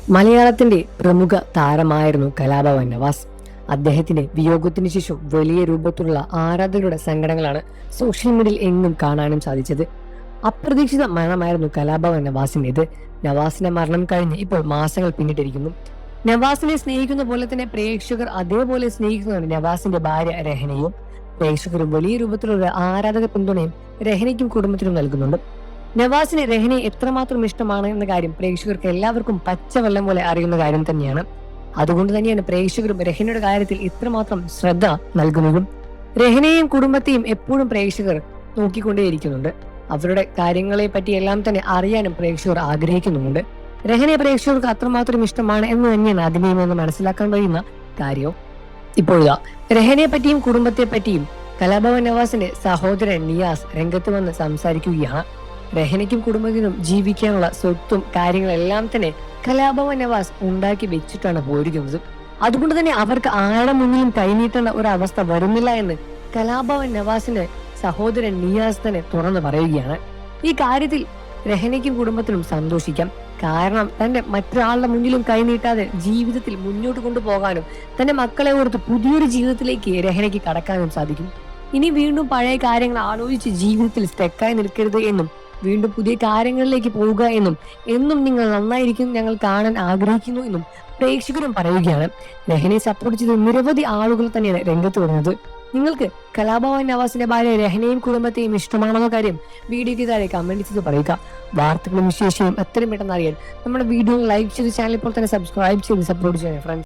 മലയാളത്തിന്റെ പ്രമുഖ താരമായിരുന്നു കലാഭവൻ നവാസ്. അദ്ദേഹത്തിന്റെ വിയോഗത്തിന് ശേഷം വലിയ രൂപത്തിലുള്ള ആരാധകരുടെ സങ്കടങ്ങളാണ് സോഷ്യൽ മീഡിയയിൽ എങ്ങും കാണാനും സാധിച്ചത്. അപ്രതീക്ഷിത മരണമായിരുന്നു കലാഭവൻ നവാസിന്റേത്. നവാസിന്റെ മരണം കഴിഞ്ഞ് ഇപ്പോൾ മാസങ്ങൾ പിന്നിട്ടിരിക്കുന്നു. നവാസിനെ സ്നേഹിക്കുന്ന പോലെ തന്നെ പ്രേക്ഷകർ അതേപോലെ സ്നേഹിക്കുന്നതാണ് നവാസിന്റെ ഭാര്യ രഹനയും. പ്രേക്ഷകർ വലിയ രൂപത്തിലുള്ള ആരാധക പിന്തുണയും രഹനയ്ക്കും കുടുംബത്തിനും നൽകുന്നുണ്ട്. നവാസിന് രഹനയെ എത്രമാത്രം ഇഷ്ടമാണ് എന്ന കാര്യം പ്രേക്ഷകർക്ക് എല്ലാവർക്കും പച്ചവെള്ളം പോലെ അറിയുന്ന കാര്യം തന്നെയാണ്. അതുകൊണ്ട് തന്നെയാണ് പ്രേക്ഷകരും രഹനയുടെ കാര്യത്തിൽ ഇത്രമാത്രം ശ്രദ്ധ നൽകുന്നതും. രഹനയെയും കുടുംബത്തെയും എപ്പോഴും പ്രേക്ഷകർ നോക്കിക്കൊണ്ടേയിരിക്കുന്നുണ്ട്. അവരുടെ കാര്യങ്ങളെ പറ്റി എല്ലാം തന്നെ അറിയാനും പ്രേക്ഷകർ ആഗ്രഹിക്കുന്നുമുണ്ട്. രഹനയെ പ്രേക്ഷകർക്ക് അത്രമാത്രം ഇഷ്ടമാണ് എന്ന് തന്നെയാണ് അതിനെയെന്ന് മനസ്സിലാക്കാൻ കഴിയുന്ന കാര്യം. ഇപ്പോഴാ രഹനയെ പറ്റിയും കുടുംബത്തെ പറ്റിയും കലാഭവൻ നവാസിന്റെ സഹോദരൻ നിയാസ് രംഗത്ത് വന്ന് സംസാരിക്കുകയാണ്. രഹനയ്ക്കും കുടുംബത്തിനും ജീവിക്കാനുള്ള സ്വത്തും കാര്യങ്ങളെല്ലാം തന്നെ കലാഭവൻ നവാസ് ഉണ്ടാക്കി വെച്ചിട്ടാണ് പോയിരിക്കുന്നത്. അതുകൊണ്ട് തന്നെ അവർക്ക് ആരുടെ മുന്നിലും കൈനീട്ടേണ്ട ഒരു അവസ്ഥ വരുന്നില്ല എന്ന് കലാഭവൻ നവാസിന്റെ സഹോദരൻ നിയാസ് തന്നെ തുറന്നു പറയുകയാണ്. ഈ കാര്യത്തിൽ രഹനയ്ക്കും കുടുംബത്തിനും സന്തോഷിക്കാം. കാരണം തന്റെ മറ്റൊരാളുടെ മുന്നിലും കൈനീട്ടാതെ ജീവിതത്തിൽ മുന്നോട്ട് കൊണ്ടുപോകാനും തന്റെ മക്കളെ ഓർത്ത് പുതിയൊരു ജീവിതത്തിലേക്ക് രഹനയ്ക്ക് കടക്കാനും സാധിക്കും. ഇനി വീണ്ടും പഴയ കാര്യങ്ങൾ ആലോചിച്ച് ജീവിതത്തിൽ സ്റ്റക്കായി നിൽക്കരുത് എന്നും വീണ്ടും പുതിയ കാര്യങ്ങളിലേക്ക് പോവുക എന്നും നിങ്ങൾ നന്നായിരിക്കും ഞങ്ങൾ കാണാൻ ആഗ്രഹിക്കുന്നു എന്നും പ്രേക്ഷകരും പറയുകയാണ്. രഹനയെ സപ്പോർട്ട് ചെയ്ത് നിരവധി ആളുകൾ തന്നെയാണ് രംഗത്ത് വരുന്നത്. നിങ്ങൾക്ക് കലാഭവൻ നവാസിന്റെ ഭാര്യ രഹനയും കുടുംബത്തെയും ഇഷ്ടമാണെന്ന കാര്യം വീഡിയോയ്ക്ക് താഴെ കമന്റ് ചെയ്ത് പറയുക. വാർത്തകളും വിശേഷവും എത്രയും പെട്ടെന്ന് അറിയാൻ നമ്മുടെ വീഡിയോ ലൈക്ക് ചെയ്ത് ചാനൽ ഇപ്പോൾ തന്നെ സബ്സ്ക്രൈബ് ചെയ്ത് സപ്പോർട്ട് ചെയ്യണം ഫ്രണ്ട്സ്.